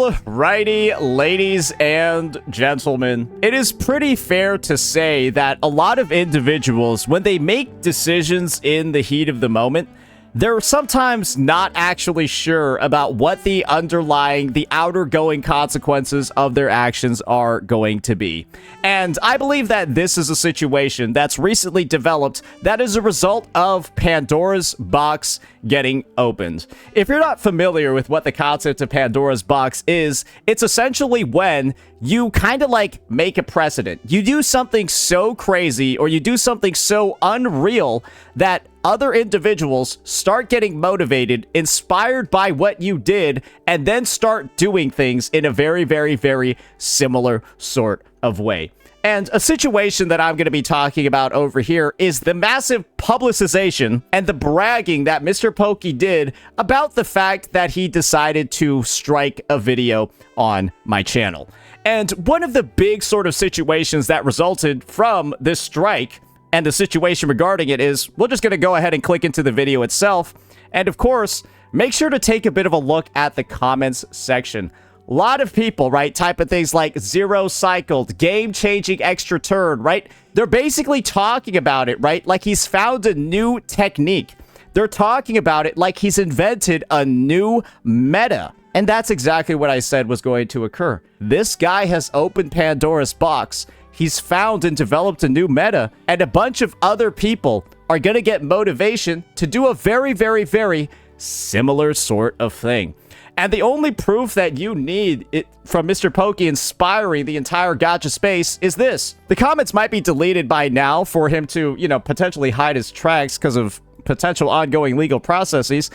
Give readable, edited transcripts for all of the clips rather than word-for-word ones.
Alrighty, ladies and gentlemen, it is pretty fair to say that a lot of individuals, when they make decisions in the heat of the moment, they're sometimes not actually sure about what the underlying, the outer going consequences of their actions are going to be. And I believe that this is a situation that's recently developed that is a result of Pandora's box getting opened. If you're not familiar with what the concept of Pandora's box is, it's essentially when you kind of like make a precedent. You do something so crazy or you do something so unreal that other individuals start getting motivated, inspired by what you did, and then start doing things in a very, very, very similar sort of way. And a situation that I'm going to be talking about over here is the massive publicization and the bragging that MrPokke did about the fact that he decided to strike a video on my channel. And one of the big sort of situations that resulted from this strike and the situation regarding it is, we're just going to go ahead and click into the video itself. And of course, make sure to take a bit of a look at the comments section. A lot of people, right, typing things like zero cycled, game-changing extra turn, right? They're basically talking about it, right? Like he's found a new technique. They're talking about it like he's invented a new meta. And that's exactly what I said was going to occur. This guy has opened Pandora's box. He's found and developed a new meta, and a bunch of other people are going to get motivation to do a very, very, very similar sort of thing. And the only proof that you need it from MrPokke inspiring the entire gacha space is this. The comments might be deleted by now for him to, you know, potentially hide his tracks because of potential ongoing legal processes.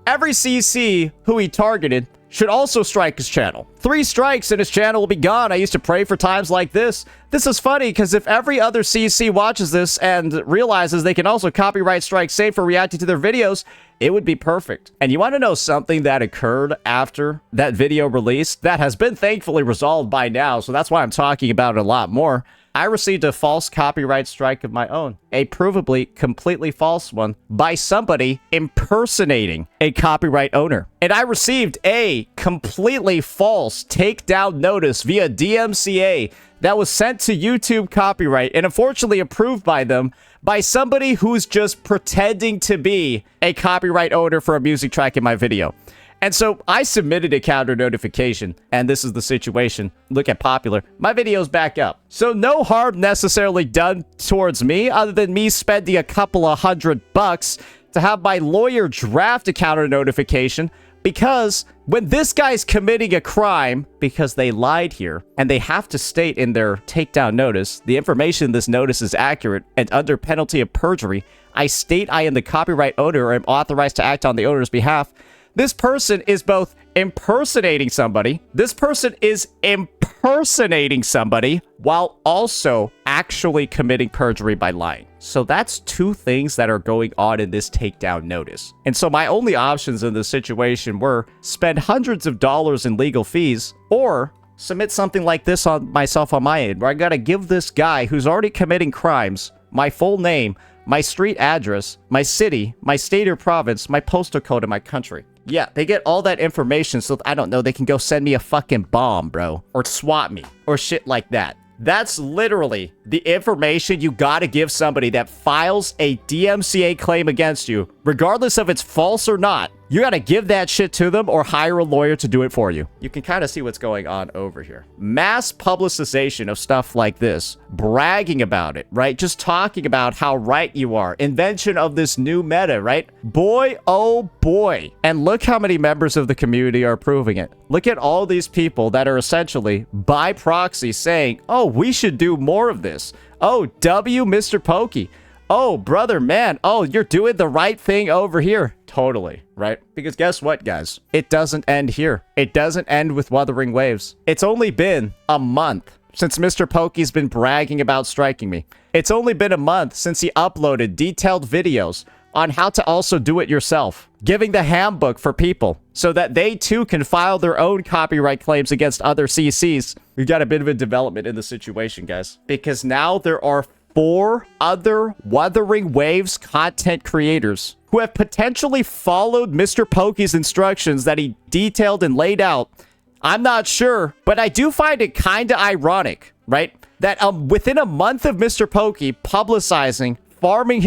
Every CC who he targeted should also strike his channel. 3 strikes and his channel will be gone. I used to pray for times like this. This is funny because if every other CC watches this and realizes they can also copyright strike save for reacting to their videos, it would be perfect. And you want to know something that occurred after that video release that has been thankfully resolved by now, so that's why I'm talking about it a lot more. I received a false copyright strike of my own, a provably completely false one, by somebody impersonating a copyright owner. And I received a completely false takedown notice via DMCA that was sent to YouTube Copyright and unfortunately approved by them by somebody who's just pretending to be a copyright owner for a music track in my video. And so I submitted a counter notification, and this is the situation. Look at popular. My video's back up. So no harm necessarily done towards me, other than me spending a couple of $100 to have my lawyer draft a counter notification, because when this guy's committing a crime, because they lied here, and they have to state in their takedown notice, the information in this notice is accurate, and under penalty of perjury, I state I am the copyright owner or am authorized to act on the owner's behalf. This person is both impersonating somebody, while also actually committing perjury by lying. So that's 2 things that are going on in this takedown notice. And so my only options in this situation were spend hundreds of dollars in legal fees or submit something like this on myself on my end, where I gotta give this guy who's already committing crimes my full name, my street address, my city, my state or province, my postal code, and my country. Yeah, they get all that information so, I don't know, they can go send me a fucking bomb, bro. Or swat me. Or shit like that. That's literally the information you gotta give somebody that files a DMCA claim against you, regardless of it's false or not. You gotta give that shit to them or hire a lawyer to do it for you. You can kind of see what's going on over here. Mass publicization of stuff like this, bragging about it, right? Just talking about how right you are. Invention of this new meta, right? Boy, oh boy. And look how many members of the community are approving it. Look at all these people that are essentially by proxy saying, oh, we should do more of this. Oh, MrPokke. Oh, brother, man. Oh, you're doing the right thing over here. Totally, right? Because guess what, guys? It doesn't end here. It doesn't end with Wuthering Waves. It's only been a month since MrPokke's been bragging about striking me. It's only been a month since he uploaded detailed videos on how to also do it yourself, giving the handbook for people so that they too can file their own copyright claims against other CCs. We've got a bit of a development in the situation, guys, because now there are 4 other Wuthering Waves content creators who have potentially followed MrPokke's instructions that he detailed and laid out I'm not sure, but I do find it kind of ironic, right? That within a month of MrPokke publicizing, farming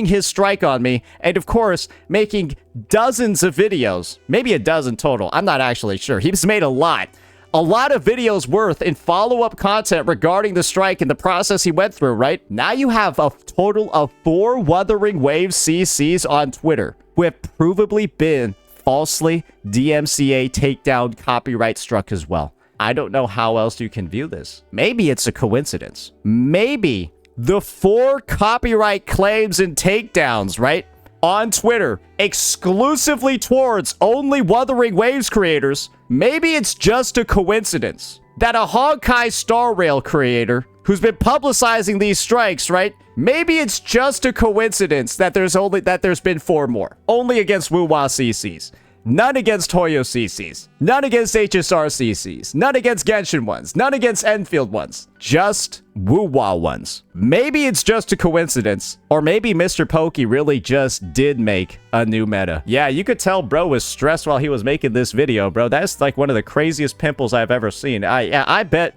his strike on me, and of course, making dozens of videos, maybe a dozen total, I'm not actually sure. He's made a lot of videos worth in follow-up content regarding the strike and the process he went through, right? Now you have a total of 4 Wuthering Waves CCs on Twitter who have provably been falsely DMCA takedown copyright struck as well. I don't know how else you can view this. Maybe it's a coincidence. Maybe the 4 copyright claims and takedowns, right, on Twitter, exclusively towards only Wuthering Waves creators, maybe it's just a coincidence that a Honkai Star Rail creator who's been publicizing these strikes, right? Maybe it's just a coincidence that there's been 4 more. Only against Wuwa CCs. None against Toyo CCs. None against HSR CCs. None against Genshin ones. None against Enfield ones. Just Wuwa ones. Maybe it's just a coincidence. Or maybe MrPokke really just did make a new meta. Yeah, you could tell bro was stressed while he was making this video, bro. That's like one of the craziest pimples I've ever seen. I bet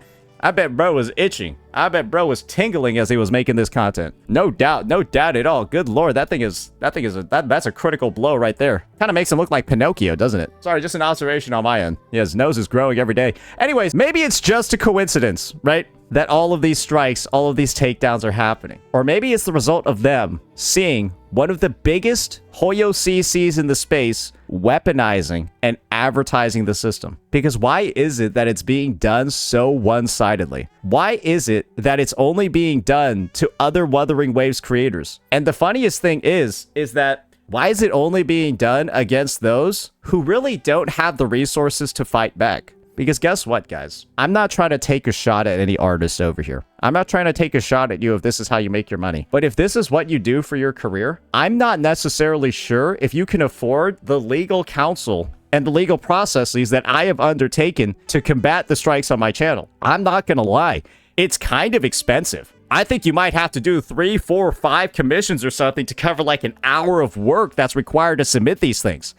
bro was itching. I bet bro was tingling as he was making this content. No doubt at all. Good lord, that's a critical blow right there. Kind of makes him look like Pinocchio, doesn't it? Sorry, just an observation on my end. Yeah, his nose is growing every day. Anyways, maybe it's just a coincidence, right? That all of these strikes, all of these takedowns are happening. Or maybe it's the result of them seeing one of the biggest Hoyo CCs in the space weaponizing and advertising the system. Because why is it that it's being done so one-sidedly? Why is it that it's only being done to other Wuthering Waves creators? And the funniest thing is that why is it only being done against those who really don't have the resources to fight back? Because guess what, guys? I'm not trying to take a shot at any artist over here. I'm not trying to take a shot at you if this is how you make your money. But if this is what you do for your career, I'm not necessarily sure if you can afford the legal counsel and the legal processes that I have undertaken to combat the strikes on my channel. I'm not gonna lie. It's kind of expensive. I think you might have to do 3, 4, 5 commissions or something to cover like an hour of work that's required to submit these things.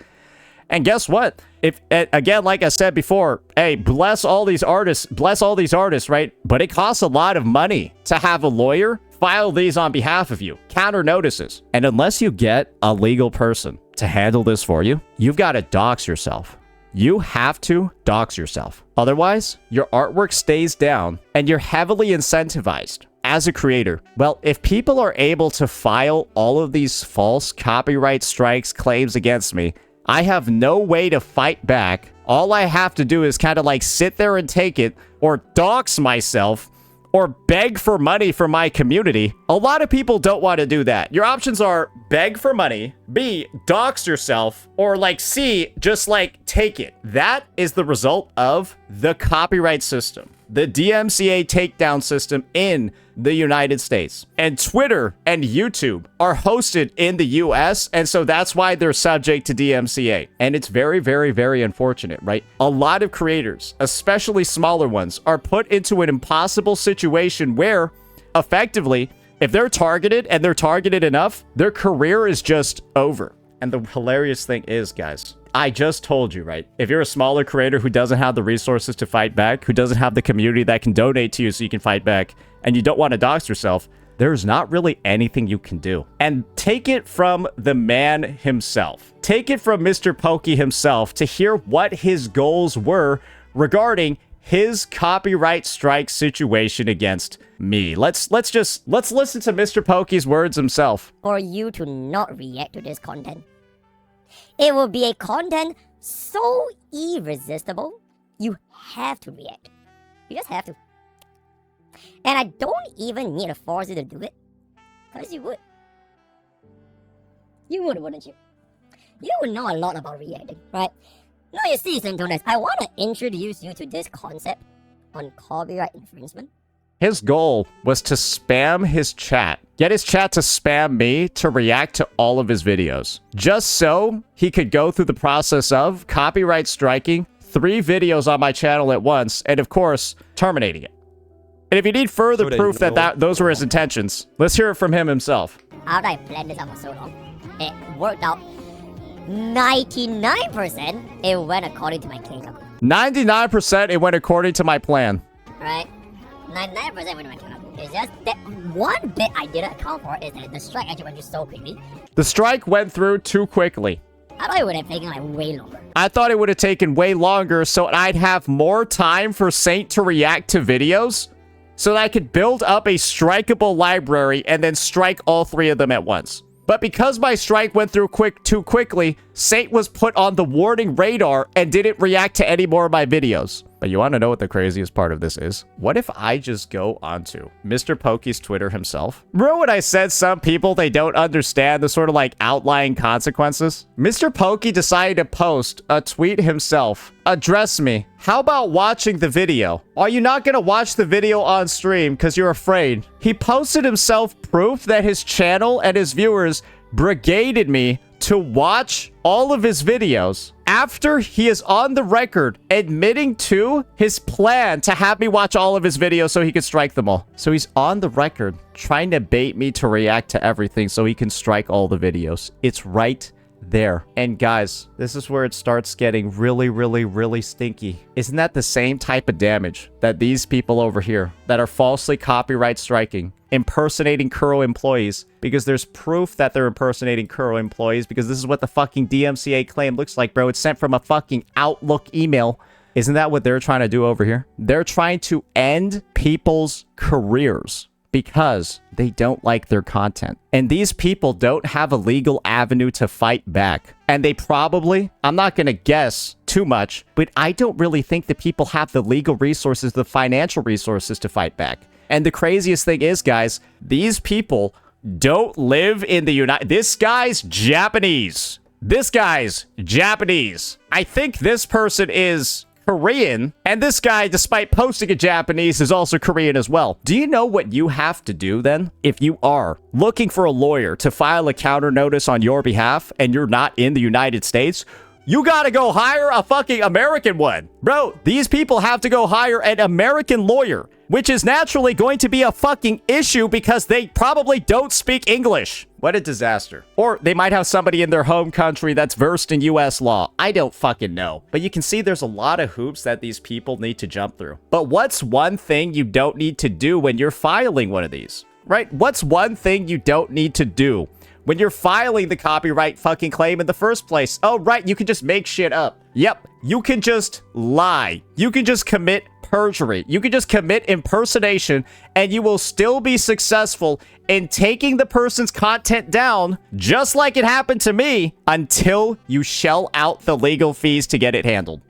And guess what? If again, like I said before, hey, bless all these artists, right? But it costs a lot of money to have a lawyer file these on behalf of you, counter notices. And unless you get a legal person to handle this for you, you've got to dox yourself. You have to dox yourself. Otherwise, your artwork stays down and you're heavily incentivized as a creator. Well, if people are able to file all of these false copyright strikes claims against me, I have no way to fight back. All I have to do is kind of like sit there and take it, or dox myself, or beg for money from my community. A lot of people don't want to do that. Your options are beg for money, B, dox yourself, or like C, just like take it. That is the result of the copyright system, the DMCA takedown system in the United States. And Twitter and YouTube are hosted in the US, and so that's why they're subject to DMCA. And it's very, very, very unfortunate, right? A lot of creators, especially smaller ones, are put into an impossible situation where, effectively, if they're targeted and they're targeted enough, their career is just over. And the hilarious thing is, guys, I just told you, right? If you're a smaller creator who doesn't have the resources to fight back, who doesn't have the community that can donate to you so you can fight back, and you don't want to dox yourself, there's not really anything you can do. And take it from the man himself. Take it from MrPokke himself to hear what his goals were regarding his copyright strike situation against me. Let's listen to MrPokke's words himself. For you to not react to this content. It will be a content so irresistible, you have to react. You just have to. And I don't even need to force you to do it, because you would. You would, wouldn't you? You would know a lot about reacting, right? Now you see, Santones, I want to introduce you to this concept on copyright infringement. His goal was to spam his chat. Get his chat to spam me to react to all of his videos. Just so he could go through the process of copyright striking 3 videos on my channel at once, and of course, terminating it. And if you need further proof that those were his intentions, let's hear it from him himself. After I planned this out for so long, it worked out 99%. It went according to my takedown. 99% it went according to my plan. Right? 99% when I count. It's just that one bit I didn't account for is that the strike actually went through so quickly. The strike went through too quickly. I thought it would have taken like way longer. I thought it would have taken way longer so I'd have more time for Saint to react to videos so that I could build up a strikeable library and then strike all 3 of them at once. But because my strike went through too quickly, Saint was put on the warning radar and didn't react to any more of my videos. But you want to know what the craziest part of this is? What if I just go onto MrPokke's Twitter himself? Remember when I said some people, they don't understand the sort of like outlying consequences? MrPokke decided to post a tweet himself. Address me. How about watching the video? Are you not going to watch the video on stream because you're afraid? He posted himself proof that his channel and his viewers brigaded me to watch all of his videos after he is on the record admitting to his plan to have me watch all of his videos so he could strike them all. So he's on the record trying to bait me to react to everything so he can strike all the videos. It's right there. And guys, this is where it starts getting really, really, really stinky. Isn't that the same type of damage that these people over here that are falsely copyright striking, impersonating Kuro employees, because there's proof that they're impersonating Kuro employees, because this is what the fucking DMCA claim looks like, bro. It's sent from a fucking Outlook email. Isn't that what they're trying to do over here? They're trying to end people's careers because they don't like their content. And these people don't have a legal avenue to fight back. And they probably, I'm not going to guess too much, but I don't really think that people have the legal resources, the financial resources to fight back. And the craziest thing is, guys, these people don't live in the United... This guy's Japanese. This guy's Japanese. I think this person is Korean, and this guy, despite posting in Japanese, is also Korean as well. Do you know what you have to do then? If you are looking for a lawyer to file a counter notice on your behalf and you're not in the United States, you gotta go hire a fucking American one. Bro, these people have to go hire an American lawyer, which is naturally going to be a fucking issue because they probably don't speak English. What a disaster. Or they might have somebody in their home country that's versed in US law. I don't fucking know. But you can see there's a lot of hoops that these people need to jump through. But what's one thing you don't need to do when you're filing one of these? Right? What's one thing you don't need to do when you're filing the copyright fucking claim in the first place? Oh, right, you can just make shit up. Yep, you can just lie. You can just commit perjury. You can just commit impersonation, and you will still be successful in taking the person's content down, just like it happened to me, until you shell out the legal fees to get it handled.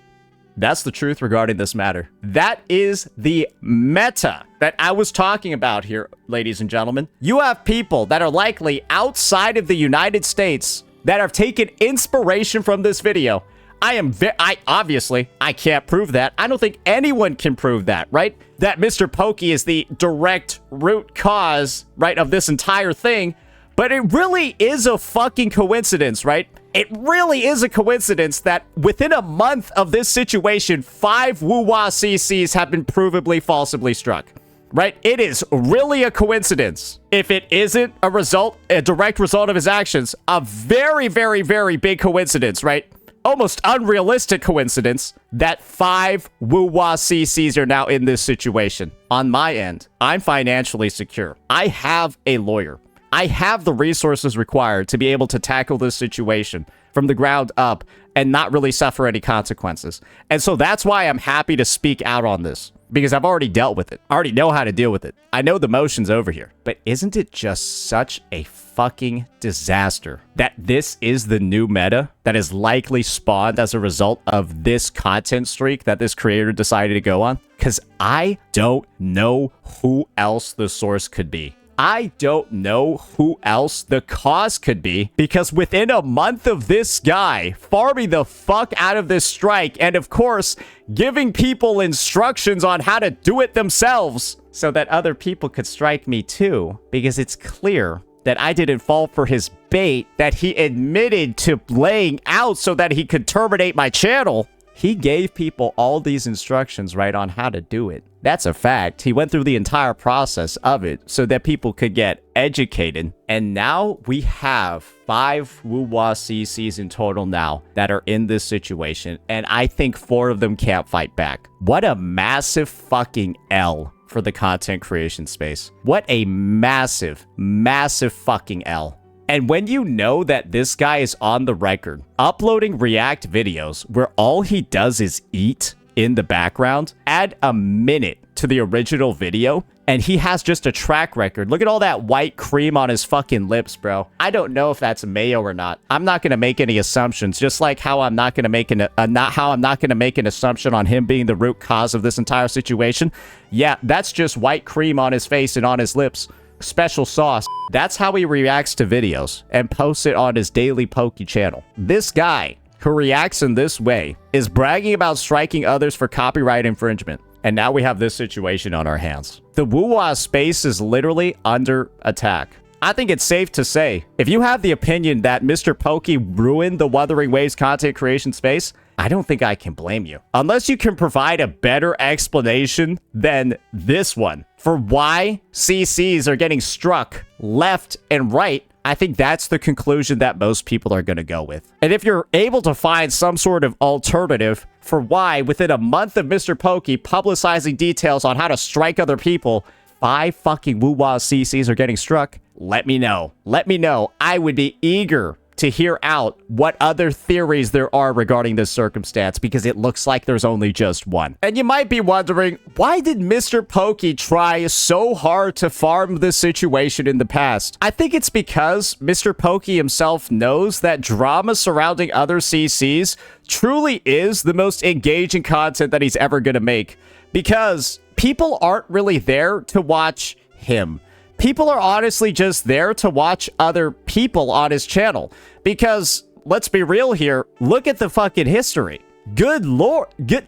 That's the truth regarding this matter. That is the meta that I was talking about here, ladies and gentlemen. You have people that are likely outside of the United States that have taken inspiration from this video. Obviously, I can't prove that. I don't think anyone can prove that, right? That MrPokke is the direct root cause, right, of this entire thing. But it really is a fucking coincidence, right? It really is a coincidence that within a month of this situation, 5 Wuwa CCs have been provably falsely struck, right? It is really a coincidence. If it isn't a direct result of his actions, a very, very, very big coincidence, right? Almost unrealistic coincidence that 5 Wuwa CCs are now in this situation. On my end, I'm financially secure. I have a lawyer. I have the resources required to be able to tackle this situation from the ground up and not really suffer any consequences. And so that's why I'm happy to speak out on this, because I've already dealt with it. I already know how to deal with it. I know the motions over here. But isn't it just such a fucking disaster that this is the new meta that is likely spawned as a result of this content streak that this creator decided to go on? Because I don't know who else the source could be. I don't know who else the cause could be, because within a month of this guy farming the fuck out of this strike and, of course, giving people instructions on how to do it themselves so that other people could strike me too, because it's clear that I didn't fall for his bait that he admitted to laying out so that he could terminate my channel. he gave people all these instructions, right, on how to do it. That's a fact. He went through the entire process of it so that people could get educated. And now we have 5 Wuwa CCs in total now that are in this situation. And I think 4 of them can't fight back. What a massive fucking L for the content creation space. What a massive, massive fucking L. And when you know that this guy is on the record uploading react videos where all he does is eat in the background, add a minute to the original video, and he has just a track record. Look at all that white cream on his fucking lips, bro. I don't know if that's mayo or not. I'm not gonna make any assumptions, just like how I'm not gonna make an assumption on him being the root cause of this entire situation. Yeah, that's just white cream on his face and on his lips. Special sauce. That's how he reacts to videos and posts it on his daily Pokke channel. This guy who reacts in this way is bragging about striking others for copyright infringement. And now we have this situation on our hands. The Wuwa space is literally under attack. I think it's safe to say, if you have the opinion that MrPokke ruined the Wuthering Waves content creation space, I don't think I can blame you. Unless you can provide a better explanation than this one for why CCs are getting struck left and right, I think that's the conclusion that most people are going to go with. And if you're able to find some sort of alternative for why, within a month of MrPokke publicizing details on how to strike other people, 5 fucking Wuwa CCs are getting struck, let me know. Let me know. I would be eager to hear out what other theories there are regarding this circumstance, because it looks like there's only just one. And you might be wondering, why did MrPokke try so hard to farm this situation in the past? I think it's because MrPokke himself knows that drama surrounding other CCs truly is the most engaging content that he's ever gonna make, because people aren't really there to watch him. People are honestly just there to watch other people on his channel. Because, let's be real here, look at the fucking history. Good lord, good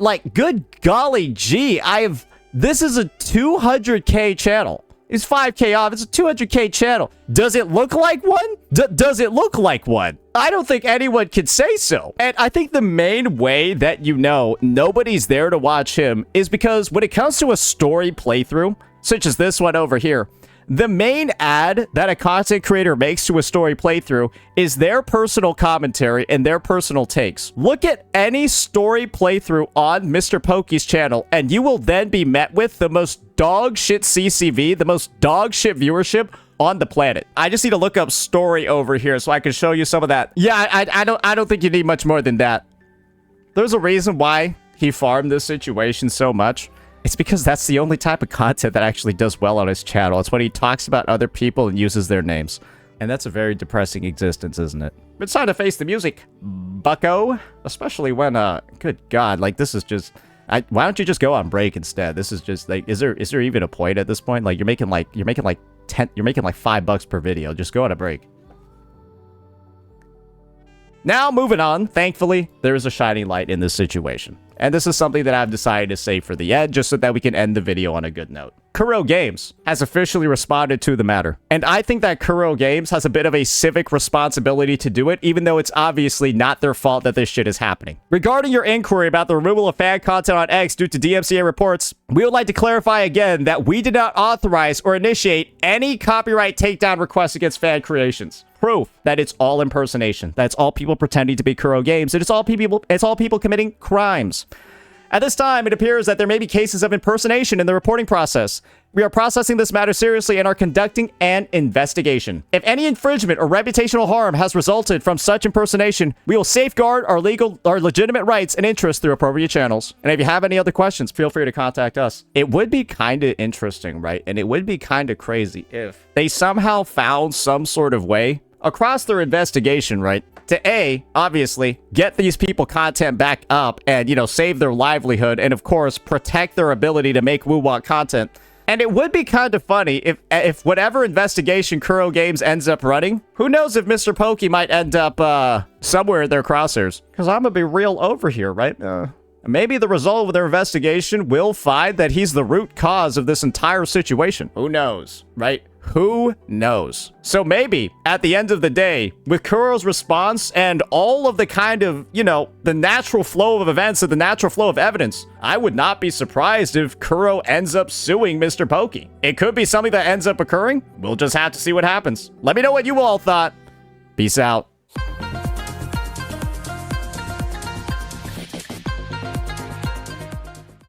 golly gee, this is a 200k channel. It's 5k off, it's a 200k channel. Does it look like one? Does it look like one? I don't think anyone could say so. And I think the main way that you know nobody's there to watch him is because when it comes to a story playthrough, such as this one over here, the main ad that a content creator makes to a story playthrough is their personal commentary and their personal takes. Look at any story playthrough on MrPokke's channel, and you will then be met with the most dog shit CCV, the most dog shit viewership on the planet. I just need to look up story over here so I can show you some of that. Yeah, I don't think you need much more than that. There's a reason why he farmed this situation so much. It's because that's the only type of content that actually does well on his channel. It's when he talks about other people and uses their names. And that's a very depressing existence, isn't it? It's time to face the music, bucko. Especially when, good God, like this is just... why don't you just go on break instead? This is just like, is there even a point at this point? Like you're making like $5 per video. Just go on a break. Now, moving on, thankfully, there is a shining light in this situation. And this is something that I've decided to save for the end, just so that we can end the video on a good note. Kuro Games has officially responded to the matter. And I think that Kuro Games has a bit of a civic responsibility to do it, even though it's obviously not their fault that this shit is happening. Regarding your inquiry about the removal of fan content on X due to DMCA reports, we would like to clarify again that we did not authorize or initiate any copyright takedown requests against fan creations. Proof that it's all impersonation. That's all people pretending to be Kuro Games. And it's all people committing crimes. At this time, it appears that there may be cases of impersonation in the reporting process. We are processing this matter seriously and are conducting an investigation. If any infringement or reputational harm has resulted from such impersonation, we will safeguard our legitimate rights and interests through appropriate channels. And if you have any other questions, feel free to contact us. It would be kind of interesting, right? And it would be kind of crazy if they somehow found some sort of way across their investigation, right, to obviously get these people content back up and, save their livelihood and, of course, protect their ability to make woo-wah content. And it would be kind of funny if whatever investigation Kuro Games ends up running, who knows if MrPokke might end up somewhere in their crosshairs. Because I'm gonna be real over here, right? Maybe the result of their investigation will find that he's the root cause of this entire situation. Who knows, right? Who knows? So maybe, at the end of the day, with Kuro's response and all of the kind of, the natural flow of events and the natural flow of evidence, I would not be surprised if Kuro ends up suing MrPokke. It could be something that ends up occurring. We'll just have to see what happens. Let me know what you all thought. Peace out.